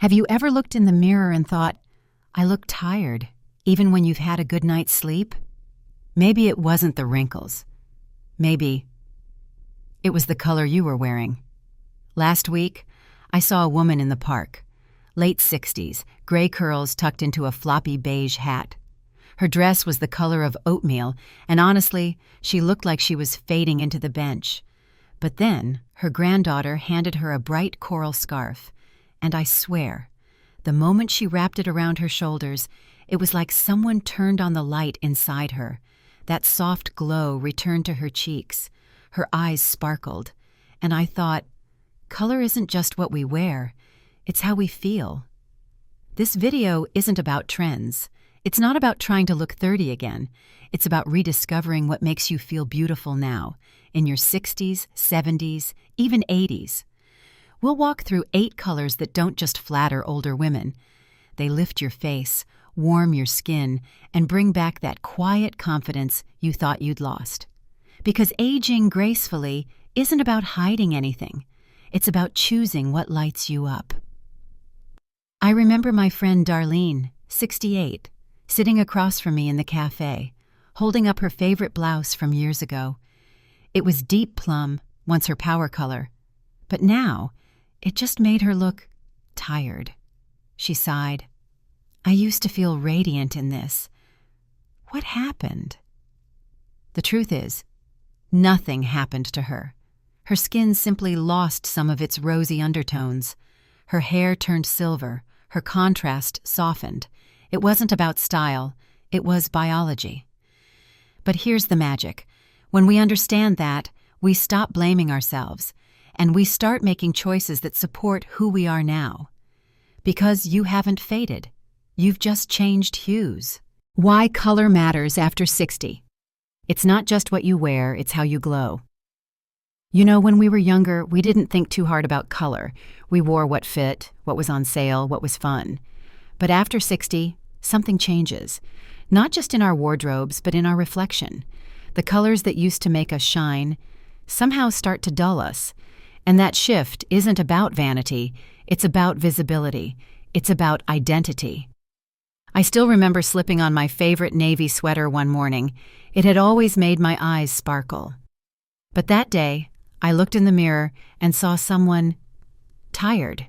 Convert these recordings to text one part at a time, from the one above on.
Have you ever looked in the mirror and thought, I look tired, even when you've had a good night's sleep? Maybe it wasn't the wrinkles. Maybe it was the color you were wearing. Last week, I saw a woman in the park, late 60s, gray curls tucked into a floppy beige hat. Her dress was the color of oatmeal, and honestly, she looked like she was fading into the bench. But then, her granddaughter handed her a bright coral scarf, and I swear, the moment she wrapped it around her shoulders, it was like someone turned on the light inside her. That soft glow returned to her cheeks. Her eyes sparkled, and I thought, color isn't just what we wear, it's how we feel. This video isn't about trends. It's not about trying to look 30 again. It's about rediscovering what makes you feel beautiful now, in your 60s, 70s, even 80s. We'll walk through 8 colors that don't just flatter older women. They lift your face, warm your skin, and bring back that quiet confidence you thought you'd lost. Because aging gracefully isn't about hiding anything. It's about choosing what lights you up. I remember my friend Darlene, 68, sitting across from me in the cafe, holding up her favorite blouse from years ago. It was deep plum, once her power color, but now it just made her look tired. She sighed. I used to feel radiant in this. What happened? The truth is, nothing happened to her. Her skin simply lost some of its rosy undertones. Her hair turned silver, her contrast softened. It wasn't about style, it was biology. But here's the magic. When we understand that, we stop blaming ourselves, and we start making choices that support who we are now. Because you haven't faded. You've just changed hues. Why color matters after 60. It's not just what you wear, it's how you glow. You know, when we were younger, we didn't think too hard about color. We wore what fit, what was on sale, what was fun. But after 60, something changes. Not just in our wardrobes, but in our reflection. The colors that used to make us shine somehow start to dull us. And that shift isn't about vanity, it's about visibility. It's about identity. I still remember slipping on my favorite navy sweater one morning. It had always made my eyes sparkle. But that day, I looked in the mirror and saw someone tired.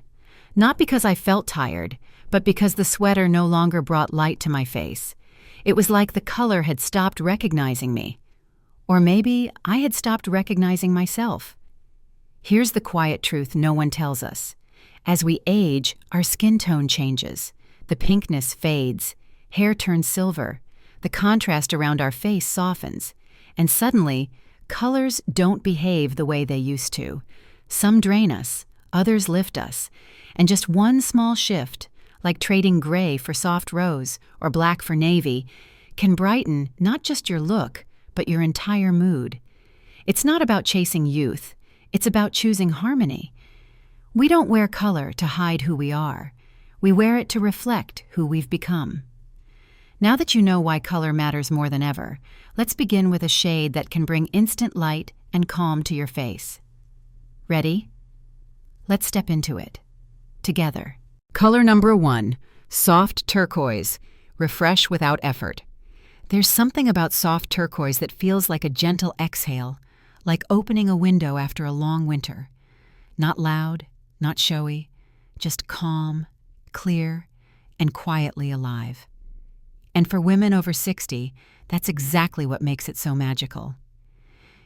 Not because I felt tired, but because the sweater no longer brought light to my face. It was like the color had stopped recognizing me. Or maybe I had stopped recognizing myself. Here's the quiet truth no one tells us. As we age, our skin tone changes. The pinkness fades, hair turns silver, the contrast around our face softens, and suddenly, colors don't behave the way they used to. Some drain us, others lift us, and just one small shift, like trading gray for soft rose or black for navy, can brighten not just your look, but your entire mood. It's not about chasing youth, it's about choosing harmony. We don't wear color to hide who we are. We wear it to reflect who we've become. Now that you know why color matters more than ever, let's begin with a shade that can bring instant light and calm to your face. Ready? Let's step into it. Together. Color number 1, soft turquoise. Refresh without effort. There's something about soft turquoise that feels like a gentle exhale, like opening a window after a long winter. Not loud, not showy, just calm, clear, and quietly alive. And for women over 60, that's exactly what makes it so magical.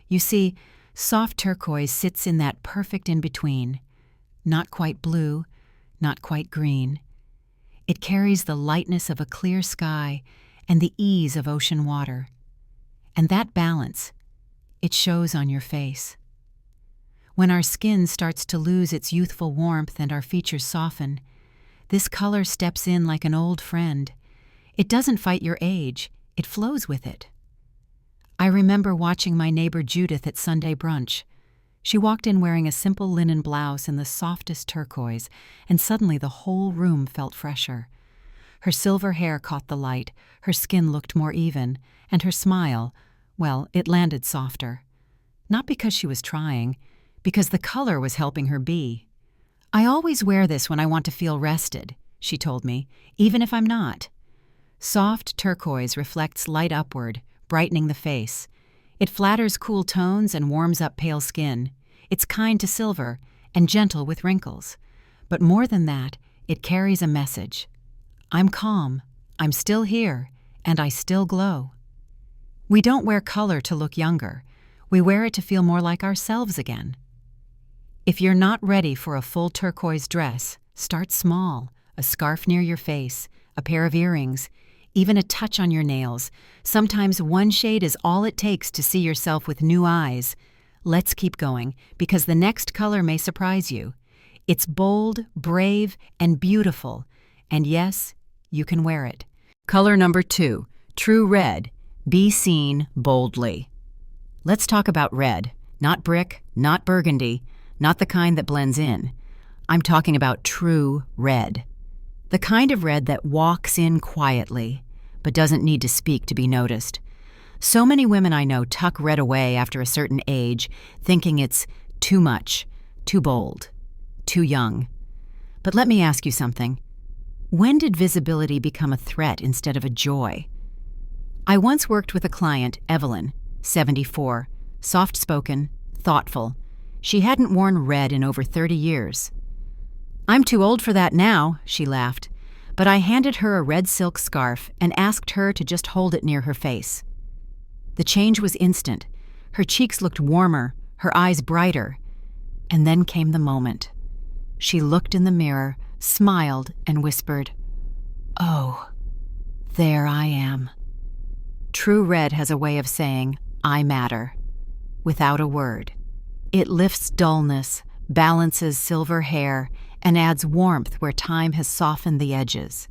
You see, soft turquoise sits in that perfect in-between. Not quite blue, not quite green. It carries the lightness of a clear sky and the ease of ocean water. And that balance, it shows on your face. When our skin starts to lose its youthful warmth and our features soften, this color steps in like an old friend. It doesn't fight your age, it flows with it. I remember watching my neighbor Judith at Sunday brunch. She walked in wearing a simple linen blouse in the softest turquoise, and suddenly the whole room felt fresher. Her silver hair caught the light, her skin looked more even, and her smile, well, it landed softer. Not because she was trying, because the color was helping her be. "I always wear this when I want to feel rested," she told me, "even if I'm not." Soft turquoise reflects light upward, brightening the face. It flatters cool tones and warms up pale skin. It's kind to silver and gentle with wrinkles. But more than that, it carries a message. I'm calm, I'm still here, and I still glow. We don't wear color to look younger. We wear it to feel more like ourselves again. If you're not ready for a full turquoise dress, start small. A scarf near your face, a pair of earrings, even a touch on your nails. Sometimes one shade is all it takes to see yourself with new eyes. Let's keep going, because the next color may surprise you. It's bold, brave, and beautiful. And yes, you can wear it. Color number 2, True Red. Be seen boldly. Let's talk about red. Not brick, not burgundy, not the kind that blends in. I'm talking about true red. The kind of red that walks in quietly, but doesn't need to speak to be noticed. So many women I know tuck red away after a certain age, thinking it's too much, too bold, too young. But let me ask you something. When did visibility become a threat instead of a joy? I once worked with a client, Evelyn, 74, soft-spoken, thoughtful. She hadn't worn red in over 30 years. "I'm too old for that now," she laughed, but I handed her a red silk scarf and asked her to just hold it near her face. The change was instant. Her cheeks looked warmer, her eyes brighter. And then came the moment. She looked in the mirror, smiled, and whispered, "Oh, there I am." True red has a way of saying, "I matter," without a word. It lifts dullness, balances silver hair, and adds warmth where time has softened the edges.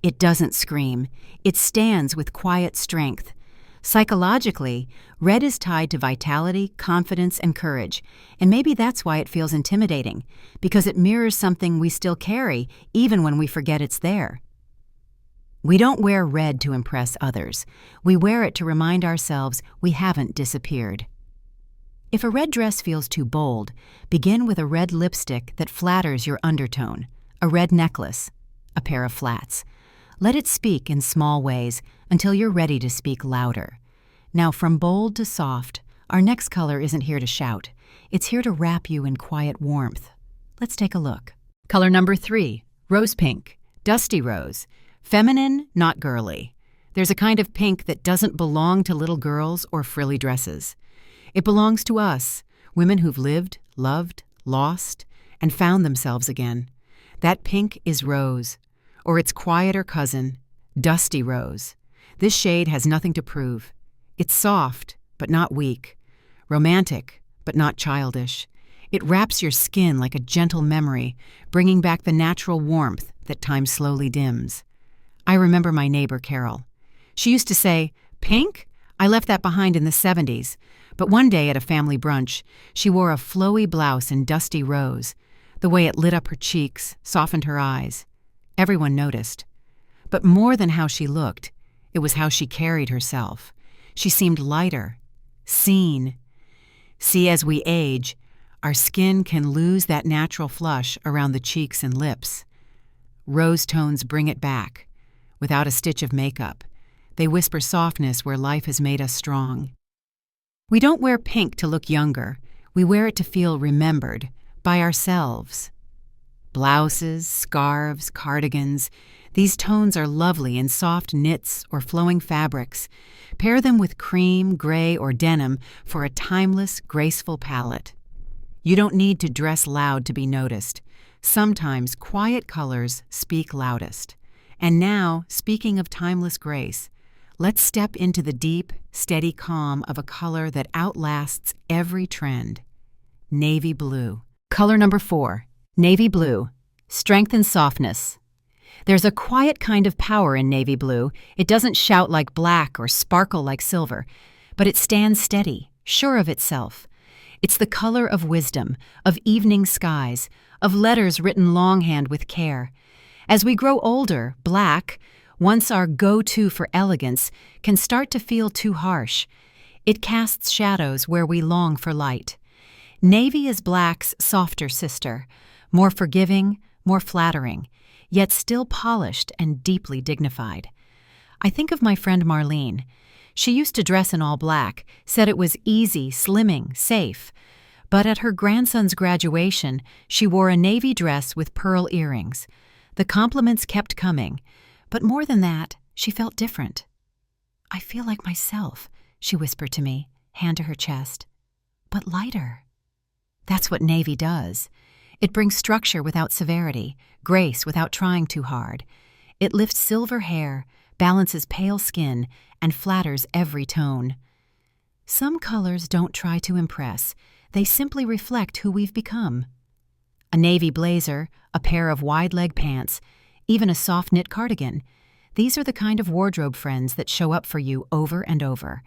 It doesn't scream. It stands with quiet strength. Psychologically, red is tied to vitality, confidence, and courage, and maybe that's why it feels intimidating, because it mirrors something we still carry even when we forget it's there. We don't wear red to impress others. We wear it to remind ourselves we haven't disappeared. If a red dress feels too bold, begin with a red lipstick that flatters your undertone, a red necklace, a pair of flats. Let it speak in small ways until you're ready to speak louder. Now, from bold to soft, our next color isn't here to shout. It's here to wrap you in quiet warmth. Let's take a look. Color number 3, Rose Pink, Dusty Rose. Feminine, not girly. There's a kind of pink that doesn't belong to little girls or frilly dresses. It belongs to us, women who've lived, loved, lost, and found themselves again. That pink is rose, or its quieter cousin, dusty rose. This shade has nothing to prove. It's soft, but not weak. Romantic, but not childish. It wraps your skin like a gentle memory, bringing back the natural warmth that time slowly dims. I remember my neighbor, Carol. She used to say, "Pink? I left that behind in the 70s. But one day at a family brunch, she wore a flowy blouse in dusty rose. The way it lit up her cheeks, softened her eyes. Everyone noticed. But more than how she looked, it was how she carried herself. She seemed lighter, seen. See, as we age, our skin can lose that natural flush around the cheeks and lips. Rose tones bring it back, without a stitch of makeup. They whisper softness where life has made us strong. We don't wear pink to look younger. We wear it to feel remembered by ourselves. Blouses, scarves, cardigans, these tones are lovely in soft knits or flowing fabrics. Pair them with cream, gray, or denim for a timeless, graceful palette. You don't need to dress loud to be noticed. Sometimes quiet colors speak loudest. And now, speaking of timeless grace, let's step into the deep, steady calm of a color that outlasts every trend. Navy blue. Color number 4, navy blue. Strength and softness. There's a quiet kind of power in navy blue. It doesn't shout like black or sparkle like silver, but it stands steady, sure of itself. It's the color of wisdom, of evening skies, of letters written longhand with care. As we grow older, black, once our go-to for elegance, can start to feel too harsh. It casts shadows where we long for light. Navy is black's softer sister, more forgiving, more flattering, yet still polished and deeply dignified. I think of my friend Marlene. She used to dress in all black, said it was easy, slimming, safe. But at her grandson's graduation, she wore a navy dress with pearl earrings. The compliments kept coming, but more than that, she felt different. "I feel like myself," she whispered to me, hand to her chest. "But lighter." That's what navy does. It brings structure without severity, grace without trying too hard. It lifts silver hair, balances pale skin, and flatters every tone. Some colors don't try to impress. They simply reflect who we've become. A navy blazer, a pair of wide-leg pants, even a soft knit cardigan. These are the kind of wardrobe friends that show up for you over and over.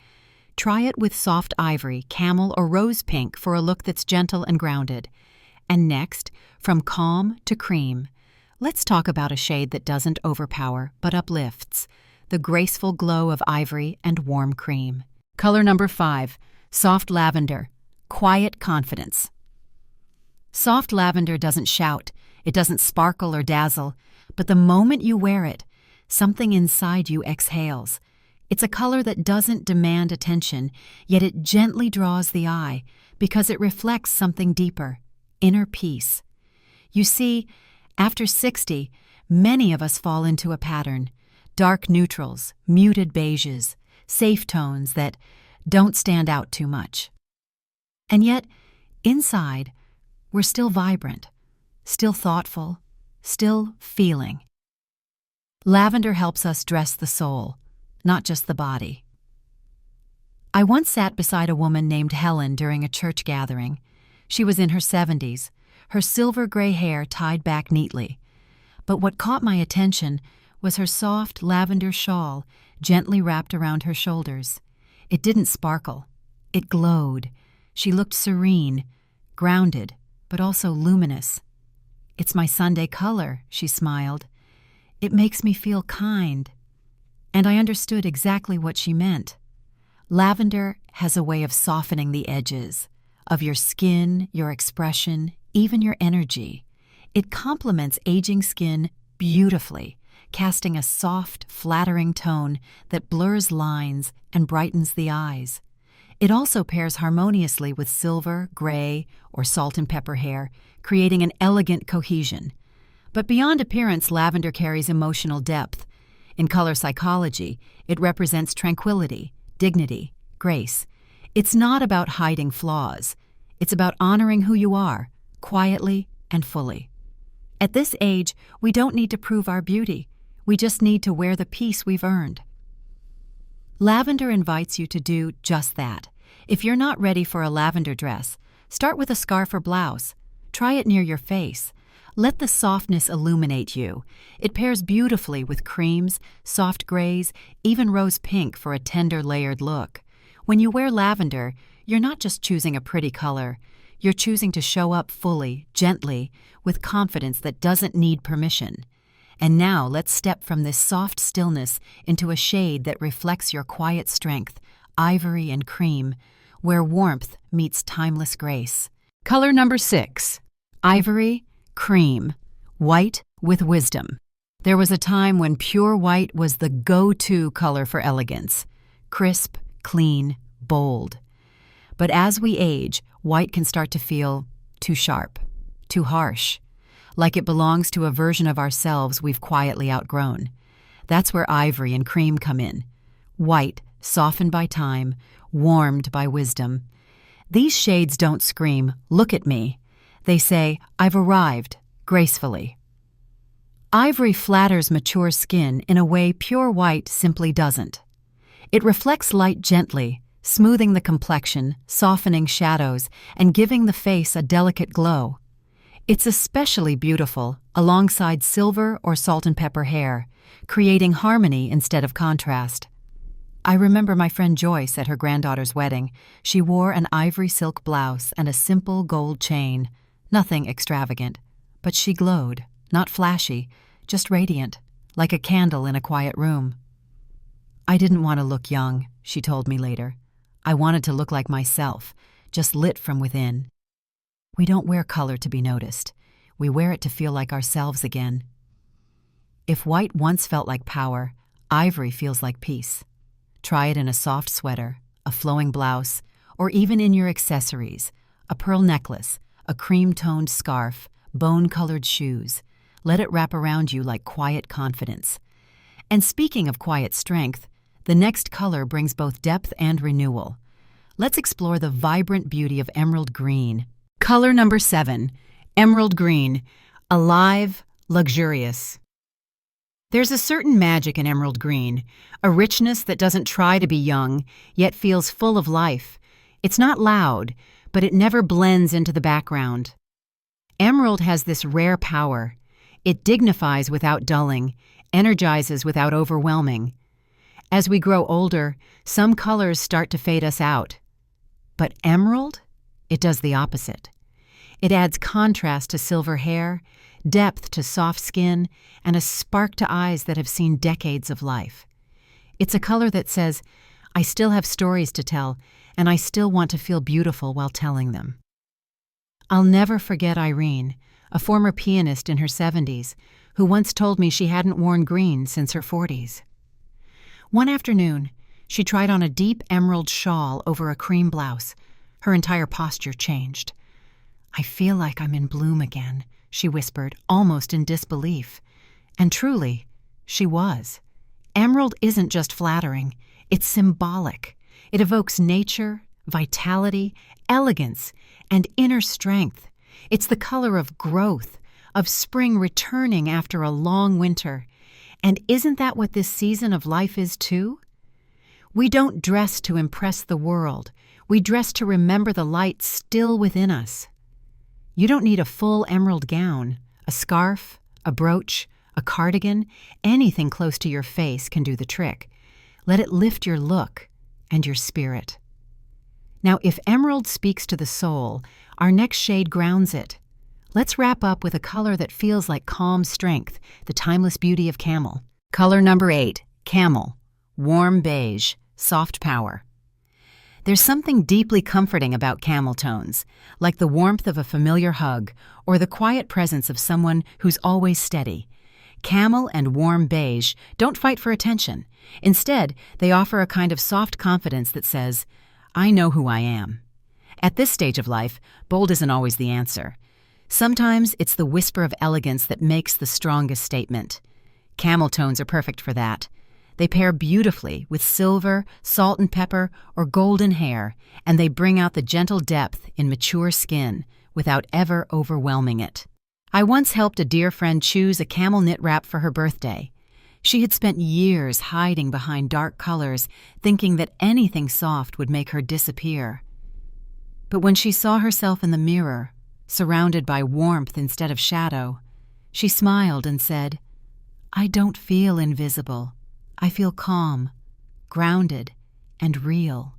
Try it with soft ivory, camel, or rose pink for a look that's gentle and grounded. And next, from calm to cream, let's talk about a shade that doesn't overpower but uplifts, the graceful glow of ivory and warm cream. Color number 5, soft lavender, quiet confidence. Soft lavender doesn't shout, it doesn't sparkle or dazzle, but the moment you wear it, something inside you exhales. It's a color that doesn't demand attention, yet it gently draws the eye because it reflects something deeper, inner peace. You see, after 60, many of us fall into a pattern: dark neutrals, muted beiges, safe tones that don't stand out too much. And yet, inside, we're still vibrant, still thoughtful, still feeling. Lavender helps us dress the soul, not just the body. I once sat beside a woman named Helen during a church gathering. She was in her 70s, her silver gray hair tied back neatly. But what caught my attention was her soft lavender shawl gently wrapped around her shoulders. It didn't sparkle. It glowed. She looked serene, grounded, but also luminous. "It's my Sunday color," she smiled. "It makes me feel kind." And I understood exactly what she meant. Lavender has a way of softening the edges of your skin, your expression, even your energy. It complements aging skin beautifully, casting a soft, flattering tone that blurs lines and brightens the eyes. It also pairs harmoniously with silver, gray, or salt and pepper hair, creating an elegant cohesion. But beyond appearance, lavender carries emotional depth. In color psychology, it represents tranquility, dignity, grace. It's not about hiding flaws. It's about honoring who you are, quietly and fully. At this age, we don't need to prove our beauty. We just need to wear the peace we've earned. Lavender invites you to do just that. If you're not ready for a lavender dress, start with a scarf or blouse. Try it near your face. Let the softness illuminate you. It pairs beautifully with creams, soft grays, even rose pink for a tender layered look. When you wear lavender, you're not just choosing a pretty color. You're choosing to show up fully, gently, with confidence that doesn't need permission. And now let's step from this soft stillness into a shade that reflects your quiet strength, ivory and cream, where warmth meets timeless grace. Color number 6, ivory, cream, white with wisdom. There was a time when pure white was the go-to color for elegance. Crisp, clean, bold. But as we age, white can start to feel too sharp, too harsh, like it belongs to a version of ourselves we've quietly outgrown. That's where ivory and cream come in. White, softened by time, warmed by wisdom. These shades don't scream, "Look at me." They say, "I've arrived," gracefully. Ivory flatters mature skin in a way pure white simply doesn't. It reflects light gently, smoothing the complexion, softening shadows, and giving the face a delicate glow. It's especially beautiful alongside silver or salt and pepper hair, creating harmony instead of contrast. I remember my friend Joyce at her granddaughter's wedding. She wore an ivory silk blouse and a simple gold chain. Nothing extravagant, but she glowed, not flashy, just radiant, like a candle in a quiet room. "I didn't want to look young," she told me later. "I wanted to look like myself, just lit from within." We don't wear color to be noticed. we wear it to feel like ourselves again. If white once felt like power, ivory feels like peace. Try it in a soft sweater, a flowing blouse, or even in your accessories, a pearl necklace, a cream-toned scarf, bone-colored shoes. Let it wrap around you like quiet confidence. And speaking of quiet strength, the next color brings both depth and renewal. Let's explore the vibrant beauty of emerald green. Color number 7, emerald green, alive, luxurious. There's a certain magic in emerald green, a richness that doesn't try to be young, yet feels full of life. It's not loud, but it never blends into the background. Emerald has this rare power. It dignifies without dulling, energizes without overwhelming. As we grow older, some colors start to fade us out. But emerald? It does the opposite. It adds contrast to silver hair, depth to soft skin, and a spark to eyes that have seen decades of life. It's a color that says, I still have stories to tell, and I still want to feel beautiful while telling them. I'll never forget Irene, a former pianist in her 70s, who once told me she hadn't worn green since her 40s. One afternoon, she tried on a deep emerald shawl over a cream blouse. Her entire posture changed. I feel like I'm in bloom again, she whispered, almost in disbelief. And truly, she was. Emerald isn't just flattering, it's symbolic. It evokes nature, vitality, elegance, and inner strength. It's the color of growth, of spring returning after a long winter. And isn't that what this season of life is too? We don't dress to impress the world. We dress to remember the light still within us. You don't need a full emerald gown, a scarf, a brooch, a cardigan. Anything close to your face can do the trick. Let it lift your look and your spirit. Now, if emerald speaks to the soul, our next shade grounds it. Let's wrap up with a color that feels like calm strength, the timeless beauty of camel. Color number 8, camel, warm beige, soft power. There's something deeply comforting about camel tones, like the warmth of a familiar hug or the quiet presence of someone who's always steady. Camel and warm beige don't fight for attention. Instead, they offer a kind of soft confidence that says, I know who I am. At this stage of life, bold isn't always the answer. Sometimes it's the whisper of elegance that makes the strongest statement. Camel tones are perfect for that. They pair beautifully with silver, salt and pepper, or golden hair, and they bring out the gentle depth in mature skin without ever overwhelming it. I once helped a dear friend choose a camel knit wrap for her birthday. She had spent years hiding behind dark colors, thinking that anything soft would make her disappear. But when she saw herself in the mirror, surrounded by warmth instead of shadow, she smiled and said, I don't feel invisible. I feel calm, grounded, and real.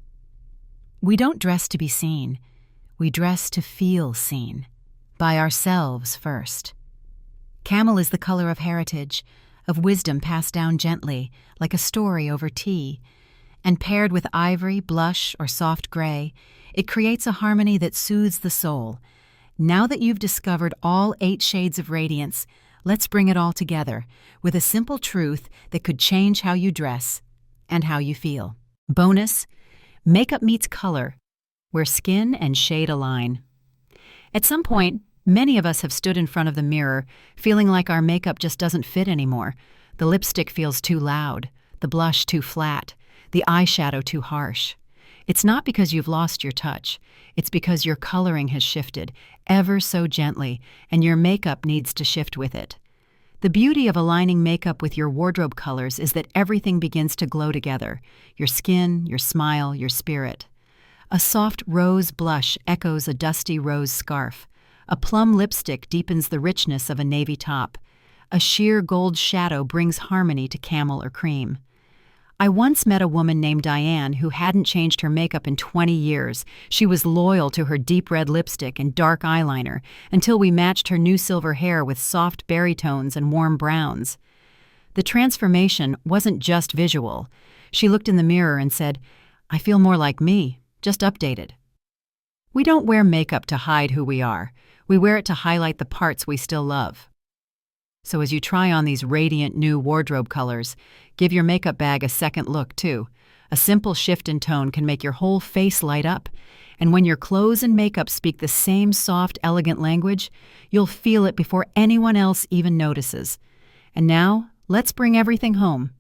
We don't dress to be seen. We dress to feel seen. By ourselves first. Camel is the color of heritage, of wisdom passed down gently, like a story over tea. And paired with ivory, blush, or soft gray, it creates a harmony that soothes the soul. Now that you've discovered all 8 shades of radiance, let's bring it all together with a simple truth that could change how you dress and how you feel. Bonus, makeup meets color, where skin and shade align. At some point, many of us have stood in front of the mirror feeling like our makeup just doesn't fit anymore. The lipstick feels too loud, the blush too flat, the eyeshadow too harsh. It's not because you've lost your touch. It's because your coloring has shifted, ever so gently, and your makeup needs to shift with it. The beauty of aligning makeup with your wardrobe colors is that everything begins to glow together: your skin, your smile, your spirit. A soft rose blush echoes a dusty rose scarf. A plum lipstick deepens the richness of a navy top. A sheer gold shadow brings harmony to camel or cream. I once met a woman named Diane who hadn't changed her makeup in 20 years. She was loyal to her deep red lipstick and dark eyeliner until we matched her new silver hair with soft berry tones and warm browns. The transformation wasn't just visual. She looked in the mirror and said, I feel more like me, just updated. We don't wear makeup to hide who we are. We wear it to highlight the parts we still love. So as you try on these radiant new wardrobe colors, give your makeup bag a second look, too. A simple shift in tone can make your whole face light up, and when your clothes and makeup speak the same soft, elegant language, you'll feel it before anyone else even notices. And now, let's bring everything home,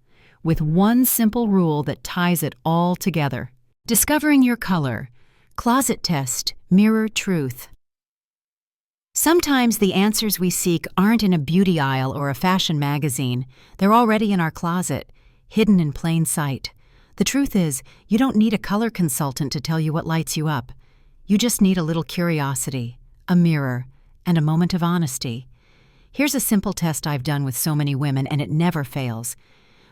with one simple rule that ties it all together. Discovering your color. Closet test. Mirror truth. Sometimes the answers we seek aren't in a beauty aisle or a fashion magazine. They're already in our closet, hidden in plain sight. The truth is, you don't need a color consultant to tell you what lights you up. You just need a little curiosity, a mirror, and a moment of honesty. Here's a simple test I've done with so many women, and it never fails.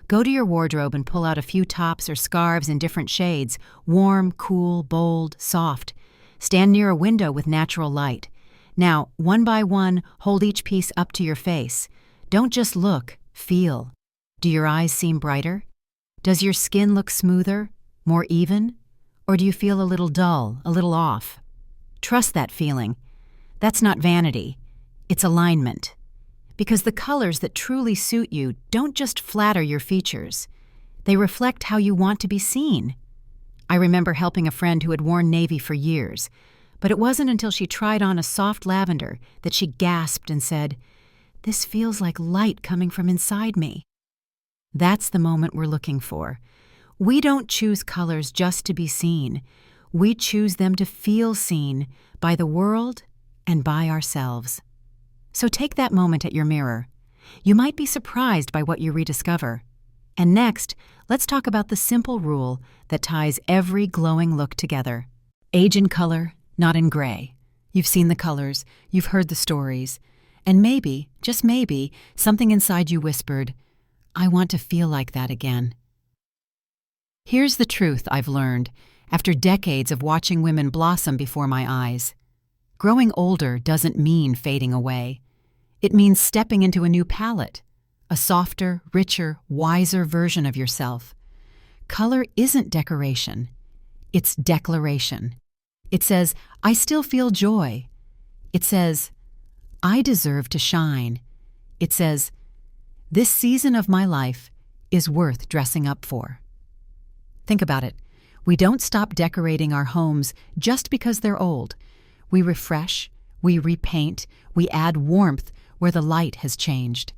Go to your wardrobe and pull out a few tops or scarves in different shades, warm, cool, bold, soft. Stand near a window with natural light. Now, one by one, hold each piece up to your face. Don't just look, feel. Do your eyes seem brighter? Does your skin look smoother, more even? Or do you feel a little dull, a little off? Trust that feeling. That's not vanity. It's alignment. Because the colors that truly suit you don't just flatter your features. They reflect how you want to be seen. I remember helping a friend who had worn navy for years, but it wasn't until she tried on a soft lavender that she gasped and said, "This feels like light coming from inside me." That's the moment we're looking for. We don't choose colors just to be seen. We choose them to feel seen by the world and by ourselves. So take that moment at your mirror. You might be surprised by what you rediscover. And next, let's talk about the simple rule that ties every glowing look together. Age in color, not in gray. You've seen the colors, you've heard the stories, and maybe, just maybe, something inside you whispered, "I want to feel like that again." Here's the truth I've learned after decades of watching women blossom before my eyes. Growing older doesn't mean fading away. It means stepping into a new palette, a softer, richer, wiser version of yourself. Color isn't decoration. It's declaration. It says, "I still feel joy." It says, "I deserve to shine." It says, "This season of my life is worth dressing up for." Think about it. We don't stop decorating our homes just because they're old. We refresh, we repaint, we add warmth where the light has changed.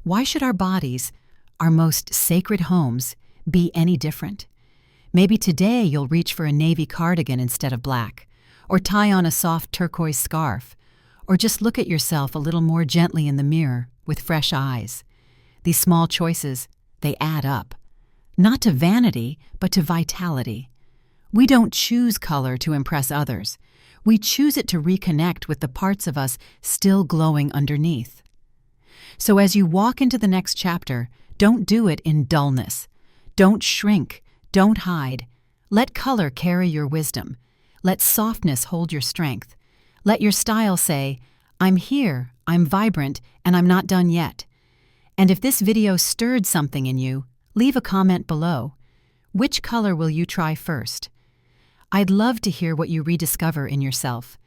Why should our bodies, our most sacred homes, be any different? Maybe today you'll reach for a navy cardigan instead of black, or tie on a soft turquoise scarf, or just look at yourself a little more gently in the mirror with fresh eyes. These small choices, they add up. Not to vanity, but to vitality. We don't choose color to impress others. We choose it to reconnect with the parts of us still glowing underneath. So as you walk into the next chapter, don't do it in dullness. Don't shrink. Don't hide. Let color carry your wisdom. Let softness hold your strength. Let your style say, "I'm here, I'm vibrant, and I'm not done yet." And if this video stirred something in you, leave a comment below. Which color will you try first? I'd love to hear what you rediscover in yourself.